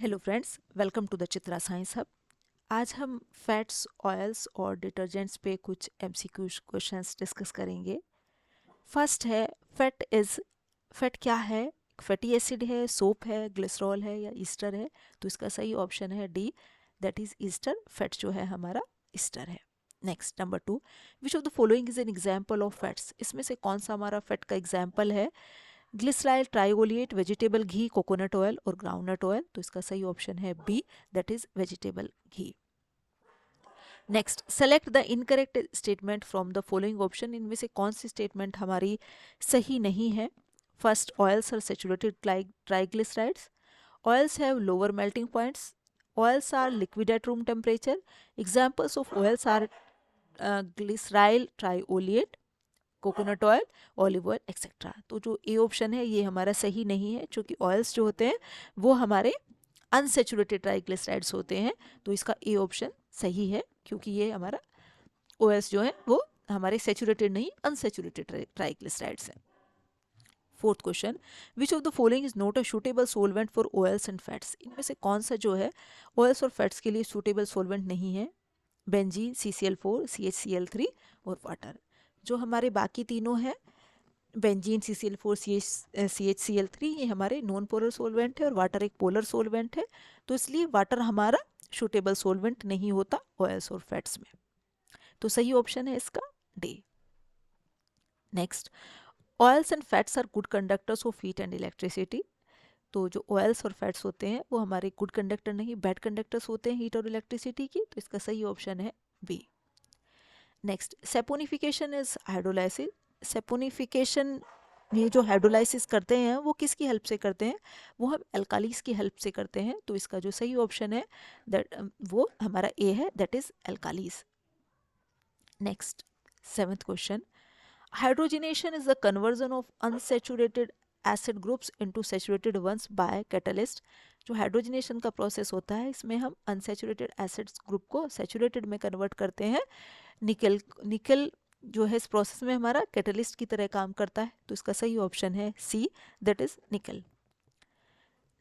Hello friends, welcome to the Chitra science hub. आज हम fats, oils और डिटर्जेंट्स पे कुछ एमसीक्यू क्वेश्चंस डिस्कस करेंगे। फर्स्ट है फैट क्या है? फैटी एसिड है, सोप है, ग्लिसरॉल है या ईस्टर है? तो इसका सही ऑप्शन है D, that is ester. Fat जो है हमारा ईस्टर है। Next number 2, which of the following is an example of fats? इसमें से कौन सा हमारा फैट का एग्जाम्पल है? Glyceryl, trioleate, vegetable ghee, coconut oil और ग्राउंडनट ऑयल। तो इसका सही ऑप्शन है B, that is vegetable ghee. Next, select the incorrect statement from the following option. इनमें से कौन सी स्टेटमेंट हमारी सही नहीं है? First, oils are saturated triglycerides, oils have lower melting points, oils are liquid at room temperature, examples of oils are glyceryl, trioleate, coconut oil, olive oil etcetera. तो जो ए ऑप्शन है ये हमारा सही नहीं है, क्योंकि ऑयल्स जो होते हैं वो हमारे अनसेचुरेटेड ट्राइग्लिसराइड्स होते हैं। तो इसका ए ऑप्शन सही है, क्योंकि ये हमारा ओएस जो है वो हमारे सेचुरेटेड नहीं, अनसेचुरेटेड ट्राइग्लिसराइड्स हैं। Fourth question, which of the following is not a suitable solvent for oils and fats? इनमें से कौन सा जो है ऑयल्स और फैट्स के लिए सूटेबल सोलवेंट नहीं है? बेंजीन, CCl4, CHCl3 और वाटर। जो हमारे बाकी तीनों हैं, बेंजीन, CCl4, CHCl3, ये हमारे नॉन पोलर सोलवेंट है और वाटर एक पोलर सोलवेंट है। तो इसलिए वाटर हमारा सूटेबल सोलवेंट नहीं होता ऑयल्स और फैट्स में। तो सही ऑप्शन है इसका D. Next, oils and fats are good conductors of heat and electricity. तो जो ऑयल्स और फैट्स होते हैं वो हमारे गुड कंडक्टर नहीं, बैड कंडक्टर्स होते हैं हीट और इलेक्ट्रिसिटी की। तो इसका सही ऑप्शन है B. Next, saponification is hydrolysis. Saponification, ये जो हाइड्रोलाइसिस करते हैं वो किसकी हेल्प से करते हैं? वो हम एल्कालीस की हेल्प से करते हैं। तो इसका जो सही ऑप्शन है दैट वो हमारा ए है, that is alkalis. Next, seventh question, hydrogenation is the conversion of unsaturated acid groups into saturated ones by catalyst. जो हाइड्रोजनेशन का प्रोसेस होता है इसमें हम अनसेचुरेटेड एसिड्स ग्रुप को सैचुरेटेड में कन्वर्ट करते हैं। निकल जो है इस प्रोसेस में हमारा कैटलिस्ट की तरह काम करता है। तो इसका सही ऑप्शन है C, that is nickel.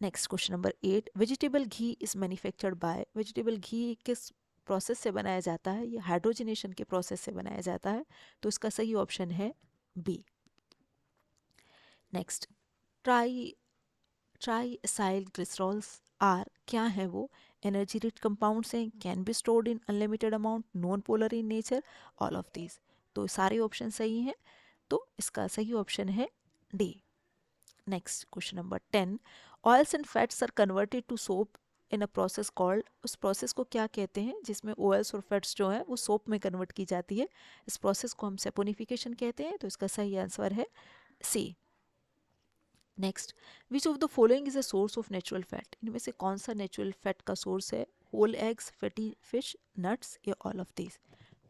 Next question number 8, vegetable ghee is manufactured by. Vegetable ghee किस प्रोसेस से बनाया जाता है? ये हाइड्रोजनेशन के प्रोसेस से बनाया जाता है। तो इसका सही ऑप्शन है B. Next, tri triacyl glycerols are, क्या है वो? एनर्जी रिच कंपाउंड्स हैं, can be stored in unlimited amount, non polar in nature, all of these. तो सारे ऑप्शन सही हैं। तो इसका सही ऑप्शन है D. Next question number 10, oils and fats are converted to soap in a process called. उस प्रोसेस को क्या कहते हैं जिसमें ऑयल्स और फैट्स जो है वो सोप में कन्वर्ट की जाती है? इस प्रोसेस को हम सेपोनिफिकेशन कहते हैं। तो इसका सही आंसर है C. Next, which of the following is a source of natural fat? इनमें से कौन सा नेचुरल फैट का सोर्स है? Whole eggs, fatty fish, nuts या ऑल ऑफ दिस?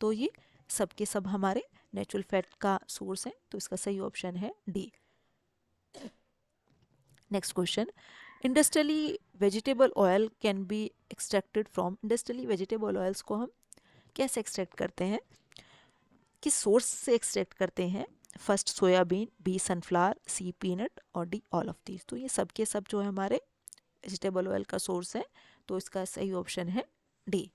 तो ये सब के सब हमारे नेचुरल फैट का सोर्स हैं। तो इसका सही ऑप्शन है D. Next question, industrially vegetable oil can be extracted from. Industrially vegetable oils को हम कैसे एक्सट्रैक्ट करते हैं, किस सोर्स से एक्सट्रैक्ट करते हैं? फर्स्ट, सोयाबीन, बी, सनफ्लावर, सी, पीनट और डी, ऑल ऑफ दीज। तो ये सब के सब जो है हमारे वेजिटेबल ऑयल का सोर्स है। तो इसका सही ऑप्शन है D.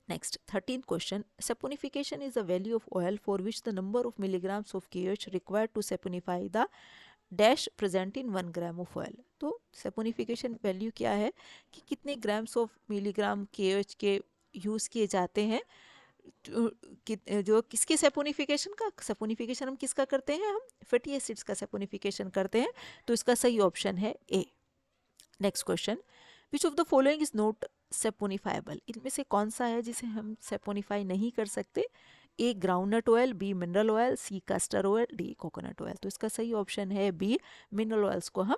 Next, 13th question, saponification is the value of oil for which the number of milligrams of KOH required to saponify the dash present in 1 gram of oil. तो saponification value क्या है कि कितने grams of milligram KOH के use किए जाते हैं। जो किसके सेपोनिफिकेशन का? सेपोनिफिकेशन हम किसका करते हैं? हम फैटी एसिड्स का सेपोनिफिकेशन करते हैं। तो इसका सही ऑप्शन है A. Next question, which of the following is not saponifiable? इनमें से कौन सा है जिसे हम सेपोनिफाई नहीं कर सकते? A, groundnut oil, B, mineral oil, C, castor oil, D, coconut oil. तो इसका सही ऑप्शन है बी, मिनरल ऑयल्स को हम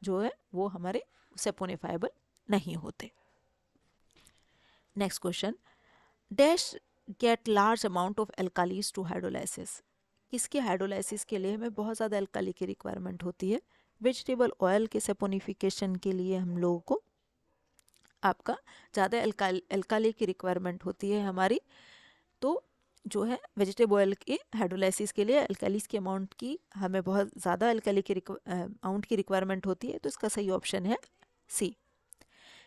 जो है वो हमारे सेपोनिफाइबल नहीं होते। Next question, dash get large amount of alkalis to hydrolysis. इसके हाइड्रोलाइसिस के लिए हमें बहुत ज़्यादा एल्काली की रिक्वायरमेंट होती है। वेजिटेबल ऑयल के सेपोनिफिकेशन के लिए हम लोगों को आपका ज़्यादा एल्काली की रिक्वायरमेंट होती है हमारी। तो जो है वेजिटेबल ऑयल के हाइड्रोलाइसिस के लिए एल्कालीज के हमें बहुत ज़्यादा एल्काली के अमाउंट की रिक्वायरमेंट होती है। तो इसका सही ऑप्शन है C.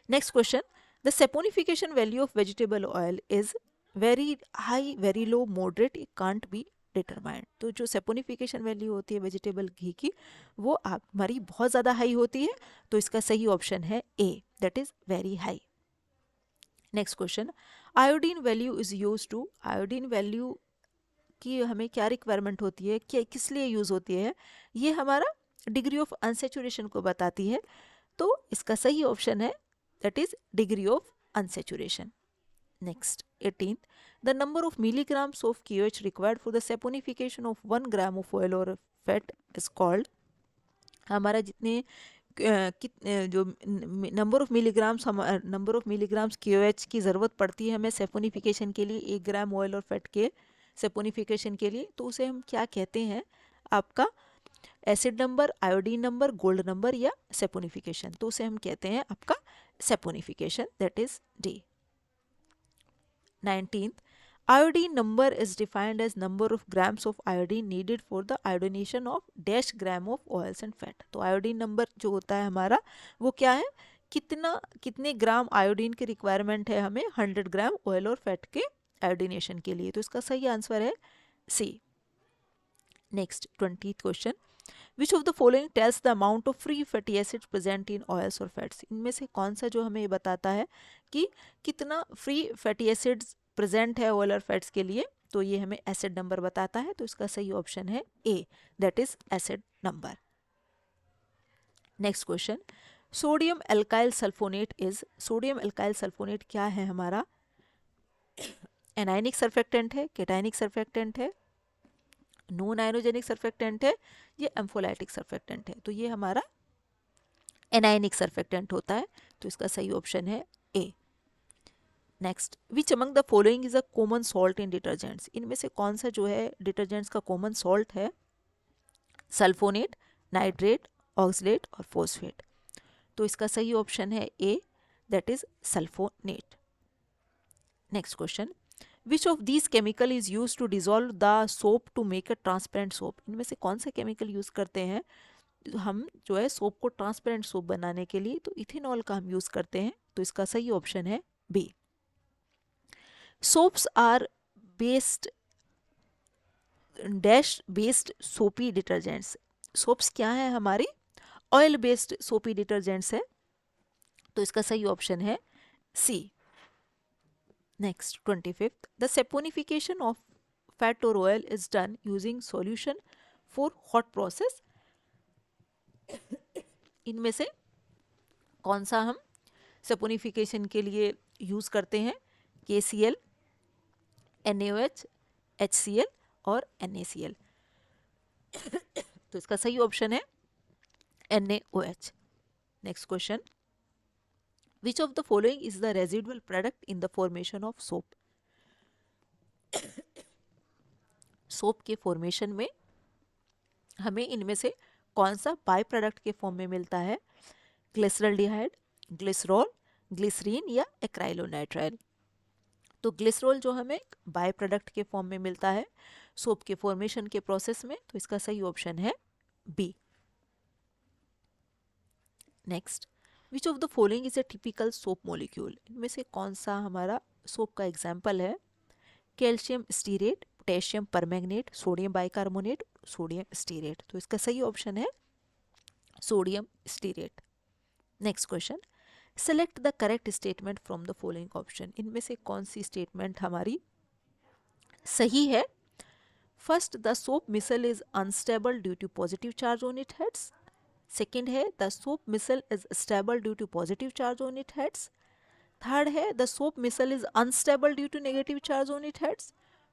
Next question, the saponification value of vegetable oil is very high, very low, moderate, it can't be determined. तो जो सैपोनिफिकेशन वैल्यू होती है वेजिटेबल घी की वो आप हमारी बहुत ज़्यादा हाई होती है, तो इसका सही ऑप्शन है A, that is very high. Next question, iodine value is use to. Iodine value की हमें क्या रिक्वायरमेंट होती है, क्या किस लिए यूज होती है, ये हमारा डिग्री ऑफ अनसेचुरेशन को बताती है, तो इसका सही ऑप्शन है that is degree of unsaturation. Next 18, the number of milligrams of KOH required for the saponification of 1 gram of oil और फैट इज कॉल्ड. हमारा जितने जो नंबर ऑफ मिलीग्राम्स KOH की ज़रूरत पड़ती है हमें सैपोनिफिकेशन के लिए 1 ग्राम ऑयल और फैट के सैपोनिफिकेशन के लिए, तो उसे हम क्या कहते हैं, आपका acid number, iodine number, gold number या सैपोनिफिकेशन. तो उसे हम कहते हैं आपका saponification, that is D. 19th, iodine number is defined as number of grams of iodine needed for the iodination of dash gram of oils and fat. तो iodine number जो होता है हमारा वो क्या है, कितने ग्राम आयोडीन की रिक्वायरमेंट है हमें 100 ग्राम ऑयल और फैट के आयोडीनेशन के लिए, तो इसका सही आंसर है C. Next 20th question, which of the following tells the amount of free fatty acids present in oils और फैट्स. इनमें से कौन सा जो हमें ये बताता है कि कितना फ्री फैटी एसिड्स प्रेजेंट है ऑयल और फैट्स के लिए, तो ये हमें एसिड नंबर बताता है, तो इसका सही ऑप्शन है A, that is acid number. Next question, sodium alkyl sulphonate is. Sodium alkyl sulphonate क्या है हमारा, एनायनिक सर्फेक्टेंट है, कैटायनिक सर्फेक्टेंट है, नॉन आयोनोजेनिक सर्फेक्टेंट है, ये एम्फोलाइटिक सर्फेक्टेंट है, तो ये हमारा एनायनिक सर्फेक्टेंट होता है, तो इसका सही ऑप्शन है A. Next, which among the following is a common salt in detergents. इनमें से कौन सा जो है डिटर्जेंट्स का कॉमन सॉल्ट है, सल्फोनेट, नाइट्रेट, ऑक्सलेट और फॉस्फेट. तो इसका सही ऑप्शन है A, that is sulphonate. Next question, which of these chemical is use to dissolve the soap to make a transparent soap. इनमें से कौन सा केमिकल यूज करते हैं हम जो है सोप को ट्रांसपेरेंट सोप बनाने के लिए, तो इथेनॉल का हम यूज करते हैं, तो इसका सही ऑप्शन है B. Soaps are based dash based soapy detergents. Soaps क्या है हमारी ऑयल बेस्ड सोपी डिटर्जेंट्स है, तो इसका सही ऑप्शन है C. Next 25th, the saponification of fat और oil is done using solution for hot process. इनमें से कौन सा हम सैपोनिफिकेशन के लिए यूज करते हैं, KCl, NaOH, HCl और NaCl. तो इसका सही ऑप्शन है NaOH. Next question, which of the following is the residual product in the formation of soap. Soap के फॉर्मेशन में हमें इनमें से कौन सा बाय प्रोडक्ट के फॉर्म में मिलता है, ग्लिसरॉल्डिहाइड, ग्लिसरॉल, ग्लिसरीन या एक्राइलोनाइट्राइल. तो ग्लिसरॉल जो हमें बाय प्रोडक्ट के फॉर्म में मिलता है सोप के फॉर्मेशन के प्रोसेस में, तो इसका सही ऑप्शन है B. Next, which of the following is a typical soap molecule. इनमें से कौन सा हमारा सोप का एग्जाम्पल है, calcium stearate, potassium permanganate, sodium bicarbonate, sodium stearate. तो इसका सही ऑप्शन है sodium stearate. Next question, select the correct statement from the following option. इनमें से कौन सी स्टेटमेंट हमारी सही है. First, the soap micelle is unstable due to positive charge on it heads. Second है the soap micelle is stable due to positive charge on it heads. Third है the soap micelle is unstable due to negative charge on it heads.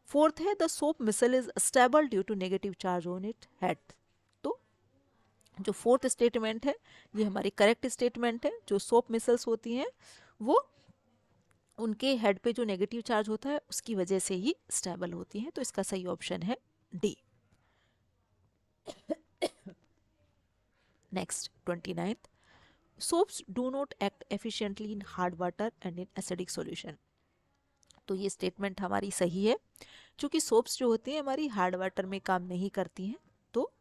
Fourth है the soap micelle is stable due to negative charge on it head. तो जो fourth statement है ये हमारी correct statement है. जो soap micelles होती हैं वो उनके हेड पे जो नेगेटिव चार्ज होता है उसकी वजह से ही स्टेबल होती हैं, तो इसका सही ऑप्शन है D. Next 29th, soaps do not act efficiently in hard water and in acidic solution. तो ये स्टेटमेंट हमारी सही है, क्योंकि सोप्स जो होती हैं हमारी हार्ड वाटर में काम नहीं करती हैं, तो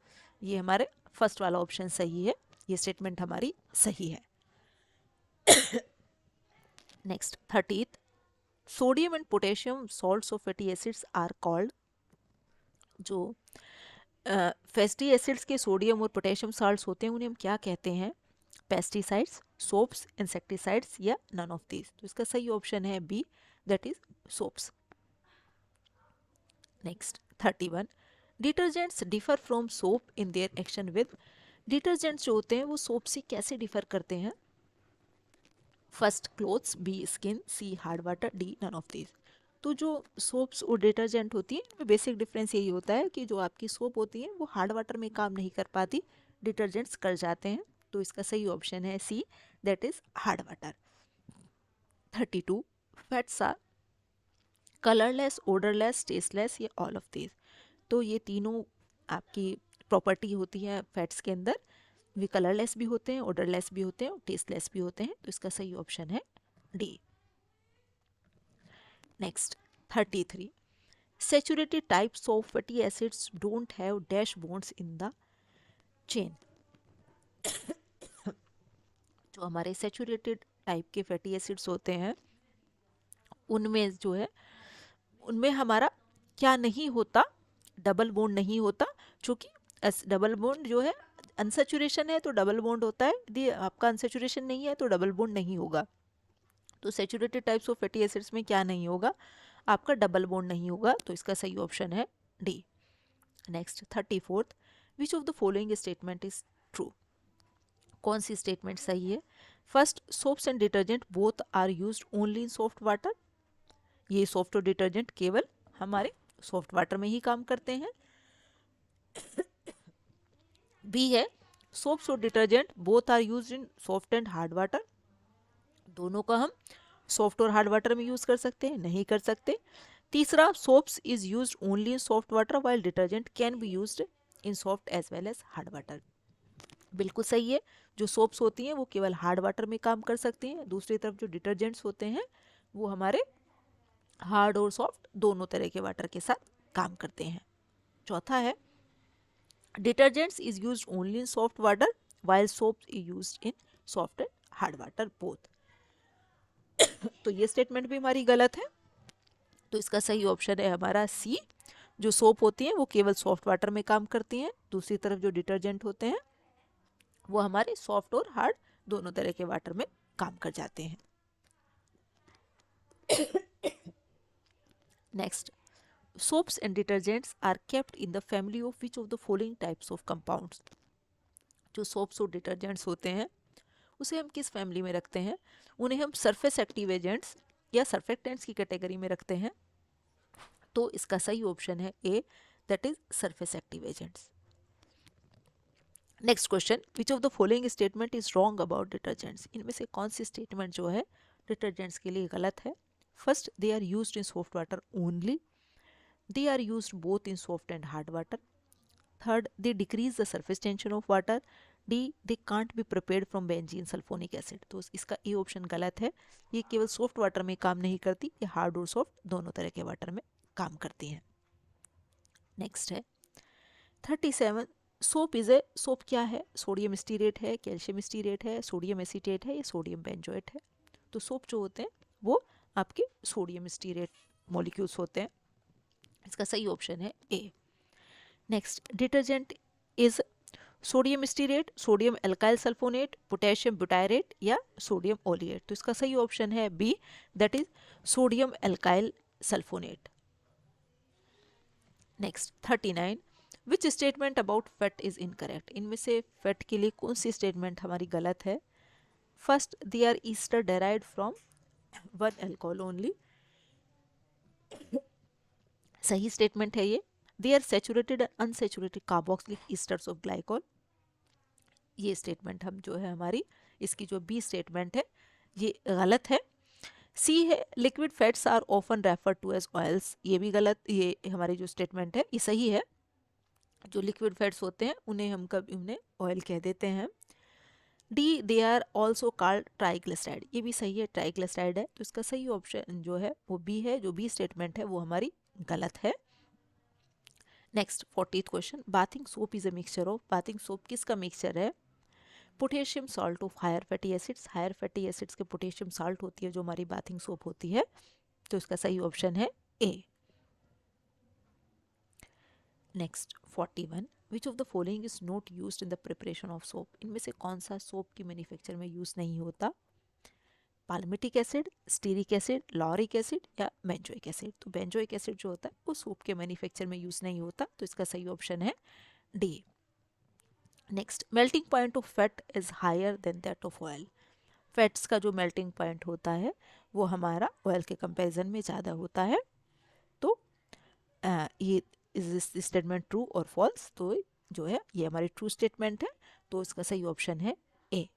ये हमारे फर्स्ट वाला ऑप्शन सही है, ये स्टेटमेंट हमारी सही है. Next 30th, sodium and potassium salts of fatty acids are called, जो फैटी एसिड्स के सोडियम और पोटेशियम साल्ट्स होते हैं उन्हें हम क्या कहते हैं? पेस्टिसाइड्स, सोप्स, इंसेक्टिसाइड्स या नन ऑफ दीज। तो इसका सही ऑप्शन है B, that is soaps. Next 31, detergents differ from soap in their action with. Detergents जो होते हैं वो सोप से कैसे डिफर करते हैं? First clothes, B skin, C hard water, D none of these. तो जो सोप्स और डिटर्जेंट होती है इनमें बेसिक डिफरेंस यही होता है कि जो आपकी सोप होती है वो हार्ड वाटर में काम नहीं कर पाती, डिटर्जेंट्स कर जाते हैं। तो इसका सही ऑप्शन है C, that is hard water. 32, fats are colourless, odourless, tasteless या ऑल ऑफ दीज। तो ये तीनों आपकी प्रॉपर्टी होती है फैट्स के अंदर, वे कलरलेस भी होते हैं, ओडरलेस भी होते हैं और टेस्टलेस भी होते हैं। तो इसका सही ऑप्शन है D. Next 33, saturated types of fatty acids don't have dash bonds in the chain। जो हमारे सैचुरेटेड टाइप के फैटी एसिड्स होते हैं उनमें जो है उनमें हमारा क्या नहीं होता? डबल बॉन्ड नहीं होता, क्योंकि डबल बॉन्ड जो है अनसेचुरेशन है तो डबल बॉन्ड होता है, यदि आपका अनसेचुरेशन नहीं है तो डबल बॉन्ड नहीं होगा। तो saturated types of fatty acids में क्या नहीं होगा? आपका डबल बॉन्ड नहीं होगा। तो इसका सही ऑप्शन है D. Next 34th, which of the following statement is true. कौन सी स्टेटमेंट सही है? First, soaps and detergent both are used only in soft water. ये सॉफ्ट और डिटर्जेंट केवल हमारे सॉफ्ट वाटर में ही काम करते हैं। बी है, सोप्स और detergent both are used in soft and hard water. दोनों का हम सॉफ्ट और हार्ड वाटर में यूज कर सकते हैं? नहीं कर सकते। तीसरा, soaps is used only in soft water while detergent can be used in soft as well as hard water. बिल्कुल सही है, जो सोप्स होती हैं वो केवल हार्ड वाटर में काम कर सकती हैं। दूसरी तरफ जो डिटर्जेंट्स होते हैं वो हमारे हार्ड और सॉफ्ट दोनों तरह के वाटर के साथ काम करते हैं। चौथा है, detergents is used only in soft water while soaps is used in soft and hard water both. तो ये स्टेटमेंट भी हमारी गलत है। तो इसका सही ऑप्शन है हमारा सी, जो सोप होती हैं वो केवल सॉफ्ट वाटर में काम करती हैं। दूसरी तरफ जो डिटर्जेंट होते हैं वो हमारे सॉफ्ट और हार्ड दोनों तरह के वाटर में काम कर जाते हैं। Next, soaps and detergents are kept in the family of which of the following types of compounds। जो सोप्स और डिटर्जेंट्स होते हैं उसे हम किस फैमिली में रखते हैं? उन्हें हम सरफेस एक्टिव एजेंट्स या सर्फेक्टेंट्स की कैटेगरी में रखते हैं। तो इसका सही ऑप्शन है A, that is surface active agents. Next question, which of the following statement is wrong about detergents. इनमें से कौन सी स्टेटमेंट जो है डिटर्जेंट्स के लिए गलत है? First, they are used in soft water only. They are used both in soft and hard water. Third, they decrease the surface tension of water. D, they can't be prepared from benzene sulfonic acid। तो इसका A option गलत है, ये केवल soft water में काम नहीं करती, ये हार्ड और सॉफ्ट दोनों तरह के वाटर में काम करती हैं। नेक्स्ट है 37, सोप इज ए, सोप क्या है? सोडियम स्टीरेट है, कैल्शियम स्टीरेट है, सोडियम एसीटेट है या सोडियम बेंजोएट है? तो सोप जो होते हैं वो आपके सोडियम स्टीरेट मॉलिक्यूल्स होते हैं। इसका सही ऑप्शन है A. Next, detergent is sodium stearate, sodium alkyl sulphonate, potassium butyrate या सोडियम ओलिएट। तो इसका सही ऑप्शन है B, that is sodium alkyl sulphonate. Next 39, which statement about fat is incorrect. इनमें से फैट के लिए कौन सी स्टेटमेंट हमारी गलत है? First, they are ester derived from one alcohol only. सही स्टेटमेंट है ये। They are saturated and unsaturated carboxylic esters of glycol. ये स्टेटमेंट हम जो है हमारी, इसकी जो बी स्टेटमेंट है ये गलत है। सी है, liquid fats are often refer to as oils. ये भी गलत, ये हमारी जो स्टेटमेंट है ये सही है। जो लिक्विड फैट्स होते हैं उन्हें हम कभी उन्हें ऑयल कह देते हैं। D, they are also called triglyceride. ये भी सही है, ट्राइग्लिसराइड है। तो इसका सही ऑप्शन जो है वो बी है, जो बी स्टेटमेंट है वो हमारी गलत है। Next 40th question, bathing soap is a mixture of. Bathing soap किसका मिक्सचर है? Potassium salt of higher fatty acids, higher fatty acids के पोटेशियम सॉल्ट होती है जो हमारी बाथिंग सोप होती है, तो इसका सही ऑप्शन है A. Next 41, which of the following is not used in the preparation of soap, इनमें से कौन सा सोप की मैन्युफैक्चर में यूज नहीं होता? Palmitic acid, stearic acid, lauric acid या बेंजोइक एसिड। तो बेंजोइक एसिड जो होता है वो सोप के मैन्युफैक्चर में यूज नहीं होता, तो इसका सही ऑप्शन है D. Next, melting point of fat is higher than that of oil, fats का जो मेल्टिंग पॉइंट होता है वो हमारा ऑयल के कंपैरिजन में ज़्यादा होता है। तो ये इज स्टेटमेंट ट्रू और फॉल्स? तो जो है ये हमारी ट्रू स्टेटमेंट है, तो इसका सही ऑप्शन है A.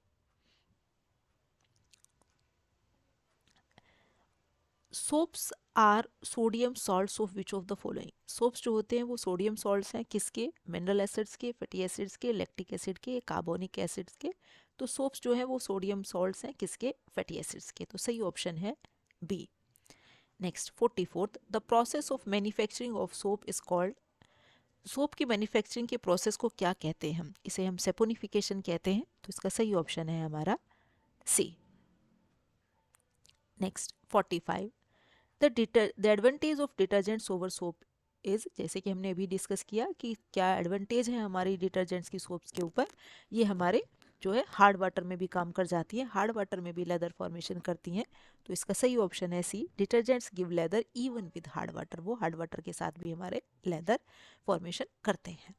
Soaps are sodium salts of which of the following, soaps जो होते हैं वो सोडियम सॉल्ट्स हैं किसके? मिनरल एसिड्स के, फैटी एसिड्स के, लैक्टिक एसिड के, कार्बोनिक एसिड्स के। तो सोप्स जो है वो सोडियम सॉल्ट्स हैं किसके? फैटी एसिड्स के, तो सही ऑप्शन है B. Next 44th, the process of manufacturing of soap is called, soap की मैन्युफैक्चरिंग के प्रोसेस को क्या कहते हैं हम? इसे हम सेपोनिफिकेशन कहते हैं, तो इसका सही ऑप्शन है हमारा C. Next 45, the advantage of detergents over soap is, जैसे कि हमने अभी डिस्कस किया कि क्या एडवांटेज है हमारी डिटर्जेंट्स की सोप्स के ऊपर, ये हमारे जो है हार्ड वाटर में भी काम कर जाती है, हार्ड वाटर में भी लेदर फॉर्मेशन करती हैं, तो इसका सही ऑप्शन है C, detergents give lather even with hard water, वो हार्ड वाटर के साथ भी हमारे लेदर फॉर्मेशन करते हैं।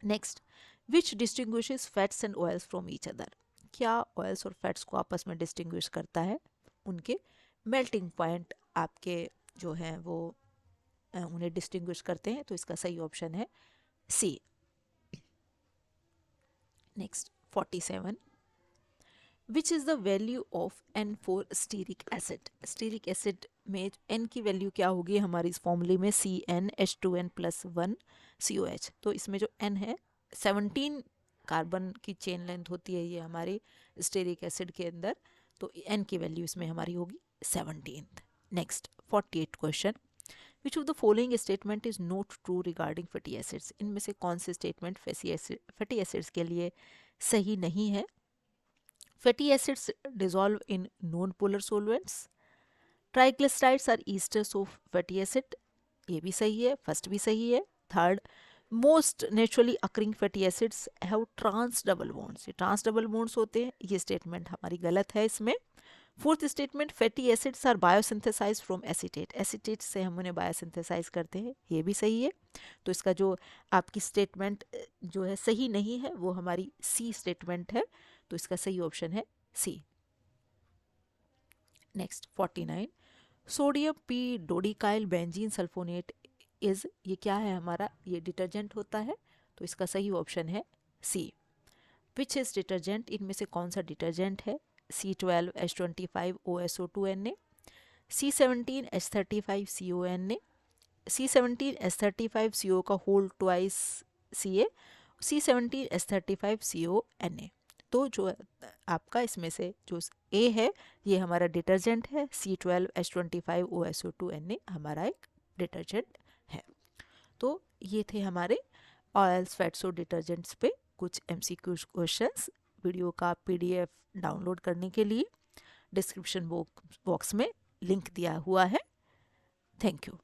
Next, which distinguishes fats and oils from each other, क्या ऑयल्स और फैट्स को आपस में डिस्टिंग्विश करता है? उनके मेल्टिंग पॉइंट आपके जो हैं वो उन्हें डिस्टिंग्विश करते हैं, तो इसका सही ऑप्शन है C. Next 47, which is the value of N for stearic acid, stearic acid में N की वैल्यू क्या होगी हमारी इस फॉर्मूले में? CnH2n+1COH, तो इसमें जो N है 17 कार्बन की चेन लेंथ होती है ये हमारे स्टीरिक एसिड के अंदर, तो N की वैल्यू इसमें हमारी होगी 17। Next 48 question, which of the following statement is not true regarding fatty acids, इनमें से कौन से स्टेटमेंट फैटी एसिड्स के लिए सही नहीं है? Fatty acids dissolve in non polar solvents, triglycerides are esters of fatty acid, ये भी सही है, फर्स्ट भी सही है। Third, most naturally occurring fatty acids have trans double bonds, ये ट्रांस डबल बॉन्ड्स होते हैं, ये स्टेटमेंट हमारी गलत है इसमें। Fourth statement, fatty acids are biosynthesize from acetate, acetate से हम उन्हें बायोसिंथेसाइज करते हैं, ये भी सही है। तो इसका जो आपकी स्टेटमेंट जो है सही नहीं है वो हमारी सी स्टेटमेंट है, तो इसका सही ऑप्शन है C. Next 49, sodium p dodecyl benzene sulphonate is, ये क्या है हमारा? ये डिटर्जेंट होता है, तो इसका सही ऑप्शन है सी। विच इज डिटर्जेंट, इनमें से कौन सा डिटर्जेंट है? C12H25OSO2Na, C17H35CONa, C17H35CO का होल ट्वाइस Ca, C17H35CONa। तो जो आपका इसमें से जो ए है ये हमारा डिटर्जेंट है, C12H25OSO2Na हमारा एक डिटर्जेंट है। तो ये थे हमारे ऑयल्स, फैट्स और डिटर्जेंट्स पे कुछ MCQ क्वेश्चंस। वीडियो का PDF डाउनलोड करने के लिए डिस्क्रिप्शन बॉक्स में लिंक दिया हुआ है। Thank you.